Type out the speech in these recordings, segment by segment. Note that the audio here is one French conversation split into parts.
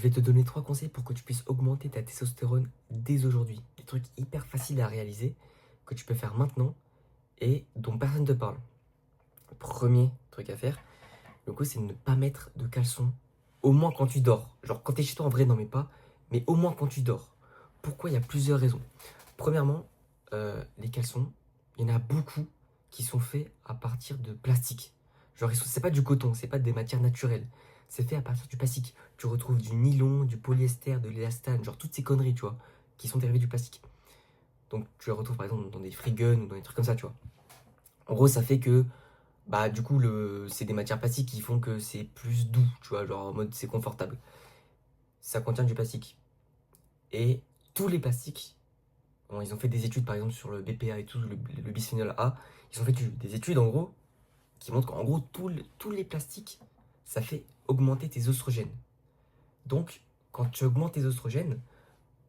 vais te donner 3 conseils pour que tu puisses augmenter ta testostérone dès aujourd'hui. Des trucs hyper faciles à réaliser que tu peux faire maintenant et dont personne ne te parle. Premier truc à faire, le coup, c'est de ne pas mettre de caleçon, au moins quand tu dors. Genre, quand t'es chez toi, en vrai, n'en mets pas, mais au moins quand tu dors. Pourquoi? Il y a plusieurs raisons. Premièrement, les caleçons, il y en a beaucoup qui sont faits à partir de plastique. Genre, c'est pas du coton, c'est pas des matières naturelles. C'est fait à partir du plastique. Tu retrouves du nylon, du polyester, de l'élastane, genre toutes ces conneries, tu vois, qui sont dérivées du plastique. Donc, tu les retrouves par exemple dans des free guns ou dans des trucs comme ça, tu vois. En gros, ça fait que bah du coup c'est des matières plastiques qui font que c'est plus doux, tu vois, genre en mode c'est confortable. Ça contient du plastique. Et tous les plastiques, bon, ils ont fait des études par exemple sur le BPA et tout, le bisphénol A, ils ont fait des études en gros qui montrent qu'en gros tous les plastiques, ça fait augmenter tes oestrogènes. Donc quand tu augmentes tes oestrogènes,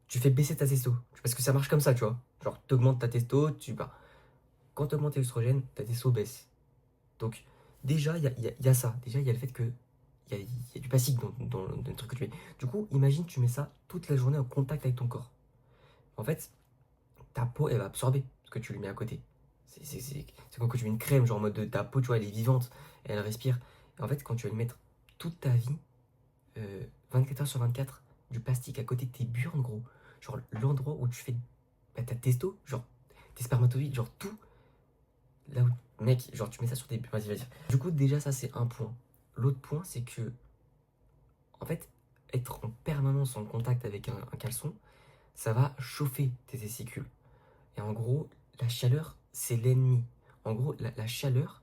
tu fais baisser ta testo. Parce que ça marche comme ça, tu vois. Genre tu augmentes ta testo, quand tu augmentes tes oestrogènes, ta testo baisse. Donc, déjà, il y a ça. Déjà, il y a le fait que il y a du plastique dans le truc que tu mets. Du coup, imagine, tu mets ça toute la journée en contact avec ton corps. En fait, ta peau, elle va absorber ce que tu lui mets à côté. C'est comme quand tu mets une crème, genre en mode de ta peau, tu vois, elle est vivante, elle respire. Et en fait, quand tu vas lui mettre toute ta vie, 24 heures sur 24, du plastique à côté de tes burnes, gros, genre l'endroit où tu fais bah, ta testo, genre tes spermatozoïdes, genre tout, là où, mec, genre tu mets ça sur tes... Vas-y, vas-y. Du coup, déjà, ça, c'est un point. L'autre point, c'est que, en fait, être en permanence en contact avec un caleçon, ça va chauffer tes testicules. Et en gros, la chaleur, c'est l'ennemi. En gros, la chaleur,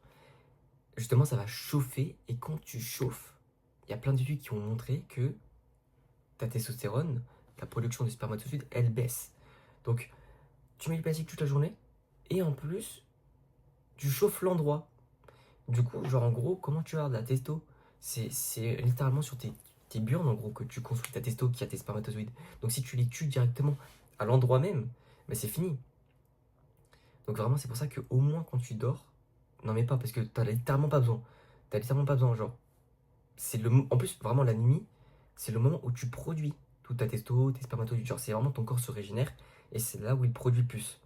justement, ça va chauffer. Et quand tu chauffes, il y a plein d'études qui ont montré que ta testostérone, la production de spermatozoïdes, elle baisse. Donc, tu mets du plastique toute la journée, et en plus, tu chauffes l'endroit. Du coup, genre en gros, comment tu as de la testo? C'est littéralement sur tes burnes en gros que tu construis ta testo qui a tes spermatozoïdes. Donc si tu les tues directement à l'endroit même, bah, c'est fini. Donc vraiment, c'est pour ça que au moins quand tu dors, n'en mets pas parce que t'as littéralement pas besoin. T'as littéralement pas besoin, genre. En plus, vraiment la nuit, c'est le moment où tu produis toute ta testo, tes spermatozoïdes. Genre, c'est vraiment ton corps se régénère et c'est là où il produit le plus.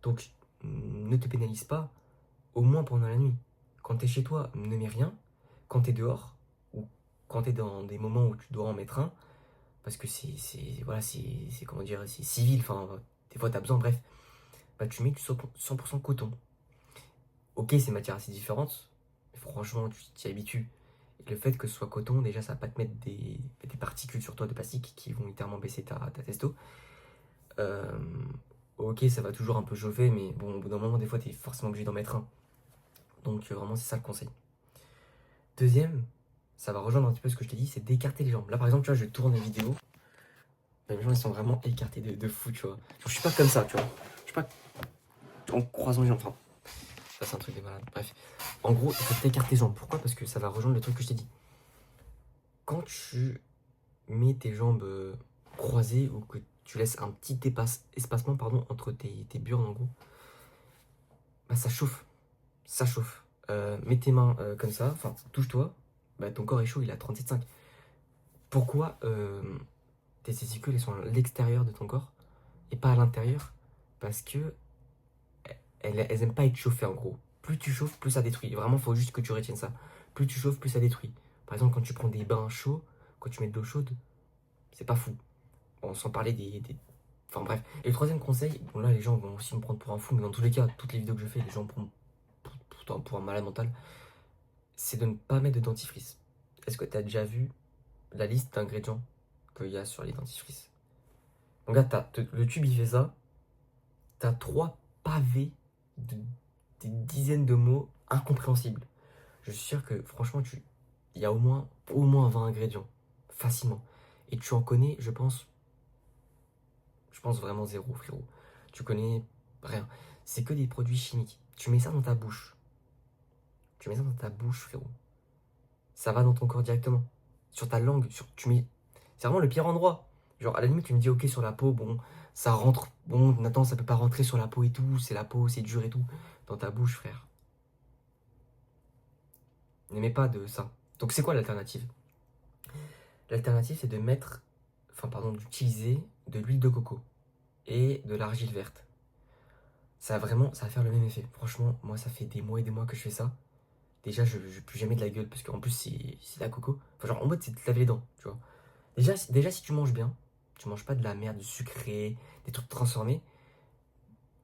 Donc, ne te pénalise pas, au moins pendant la nuit. Quand t'es chez toi, ne mets rien. Quand t'es dehors, ou quand t'es dans des moments où tu dois en mettre un, parce que voilà, comment dire, c'est civil, enfin, des fois t'as besoin, bref, bah tu mets du 100% coton. Ok, c'est matière assez différente, mais franchement, tu t'y habitues. Et le fait que ce soit coton, déjà, ça va pas te mettre des particules sur toi de plastique qui vont littéralement baisser ta testo. Euh, ok, ça va toujours un peu chauffer, mais bon, au bout d'un moment, des fois, t'es forcément obligé d'en mettre un. Donc, vraiment, c'est ça le conseil. Deuxième, ça va rejoindre un petit peu ce que je t'ai dit, c'est d'écarter les jambes. Là, par exemple, tu vois, je tourne une vidéo. Les jambes, ils sont vraiment écartés de fou, tu vois. Genre, je suis pas comme ça, tu vois. Je suis pas en croisant les jambes. Enfin, ça, c'est un truc de malade. Bref. En gros, il faut t'écarter les jambes. Pourquoi? Parce que ça va rejoindre le truc que je t'ai dit. Quand tu mets tes jambes croisées ou que tu laisses un petit espacement pardon, entre tes burnes, en gros, bah, ça chauffe. Ça chauffe. Mets tes mains comme ça, enfin, touche-toi. Bah, ton corps est chaud, il est à 37,5. Pourquoi tes testicules elles sont à l'extérieur de ton corps et pas à l'intérieur? Parce que elles aiment pas être chauffées en gros. Plus tu chauffes, plus ça détruit. Vraiment, faut juste que tu retiennes ça. Plus tu chauffes, plus ça détruit. Par exemple, quand tu prends des bains chauds, quand tu mets de l'eau chaude, c'est pas fou. Bon, sans parler Enfin bref. Et le troisième conseil, bon là les gens vont aussi me prendre pour un fou, mais dans tous les cas, toutes les vidéos que je fais, les gens me prennent pour un malade mental, c'est de ne pas mettre de dentifrice. Est-ce que tu as déjà vu la liste d'ingrédients qu'il y a sur les dentifrices? Donc là, le tube il fait ça, t'as 3 pavés de des dizaines de mots incompréhensibles. Je suis sûr que franchement, il y a au moins 20 ingrédients, facilement. Et tu en connais, je pense vraiment zéro, frérot. Tu connais rien. C'est que des produits chimiques. Tu mets ça dans ta bouche. Tu mets ça dans ta bouche, frérot. Ça va dans ton corps directement. Sur ta langue, tu mets. C'est vraiment le pire endroit. Genre, à la limite, tu me dis, ok, sur la peau, bon, ça rentre. Bon, Nathan, ça peut pas rentrer sur la peau et tout. C'est la peau, c'est dur et tout. Dans ta bouche, frère. N'aimez pas de ça. Donc, c'est quoi l'alternative? L'alternative, c'est d'utiliser de l'huile de coco et de l'argile verte. Ça va faire le même effet. Franchement, moi, ça fait des mois et des mois que je fais ça. Déjà, je ne plus jamais de la gueule parce qu'en plus, c'est de la coco. Enfin, genre, en mode, c'est de te laver les dents, tu vois. Déjà, si tu manges bien, tu manges pas de la merde, du sucré, des trucs transformés,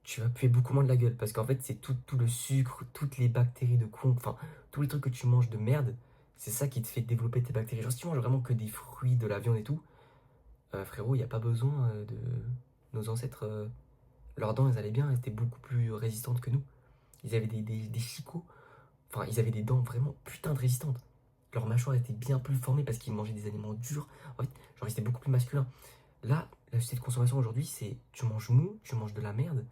tu vas puer beaucoup moins de la gueule. Parce qu'en fait, c'est tout le sucre, toutes les bactéries de con, enfin, tous les trucs que tu manges de merde, c'est ça qui te fait développer tes bactéries. Genre, si tu manges vraiment que des fruits, de la viande et tout, frérot, il n'y a pas besoin de. Nos ancêtres, leurs dents, elles allaient bien, elles étaient beaucoup plus résistantes que nous. Ils avaient des chicots, enfin, ils avaient des dents vraiment putain de résistantes. Leur mâchoire était bien plus formée parce qu'ils mangeaient des aliments durs. En fait, genre, ils étaient beaucoup plus masculins. Là, la société de consommation aujourd'hui, c'est tu manges mou, tu manges de la merde,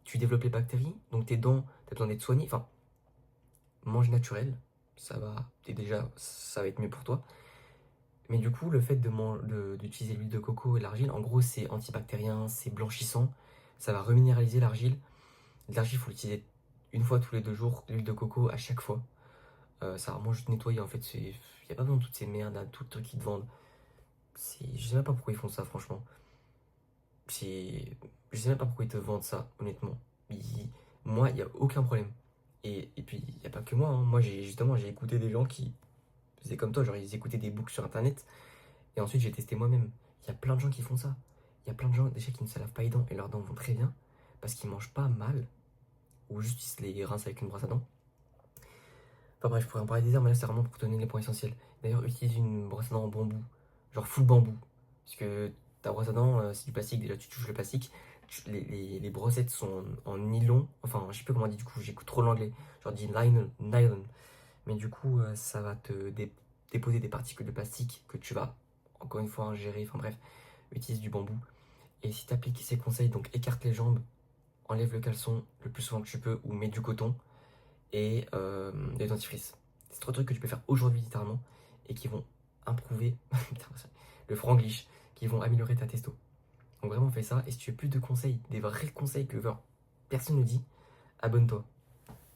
tu développes les bactéries, donc tes dents, t'as besoin d'être soigné. Enfin, mange naturel, ça va, et déjà, ça va être mieux pour toi. Mais du coup, le fait d'utiliser l'huile de coco et l'argile, en gros, c'est antibactérien, c'est blanchissant, ça va reminéraliser l'argile. L'argile, il faut l'utiliser une fois tous les 2 jours, l'huile de coco à chaque fois. Ça va vraiment juste nettoyer, en fait, il n'y a pas besoin de toutes ces merdes, tout le truc qu'ils te vendent. Je sais même pas pourquoi ils font ça, franchement. C'est, je sais même pas pourquoi ils te vendent ça, honnêtement. Moi, il n'y a aucun problème. Et puis, il n'y a pas que moi, hein. Moi, j'ai écouté des gens qui faisaient comme toi, genre ils écoutaient des books sur internet, et ensuite j'ai testé moi-même. Il y a plein de gens qui font ça. Il y a plein de gens déjà qui ne se lavent pas les dents et leurs dents vont très bien, parce qu'ils mangent pas mal, ou juste ils se les rincent avec une brosse à dents. Enfin bref, je pourrais en parler des heures, mais là c'est vraiment pour te donner les points essentiels. D'ailleurs, utilise une brosse à dents en bambou, genre full bambou. Parce que ta brosse à dents, c'est du plastique, déjà tu touches le plastique. Les brossettes sont en nylon, enfin je sais pas comment on dit du coup, j'écoute trop l'anglais, genre dit nylon. Mais du coup, ça va déposer des particules de plastique que tu vas encore une fois ingérer, enfin bref, utilise du bambou. Et si tu appliques ces conseils, donc écarte les jambes, enlève le caleçon le plus souvent que tu peux, ou mets du coton, et des dentifrices. C'est 3 trucs que tu peux faire aujourd'hui littéralement et qui vont improuver le franglish, qui vont améliorer ta testo. Donc vraiment fais ça, et si tu veux plus de conseils, des vrais conseils que genre, personne ne dit, abonne-toi.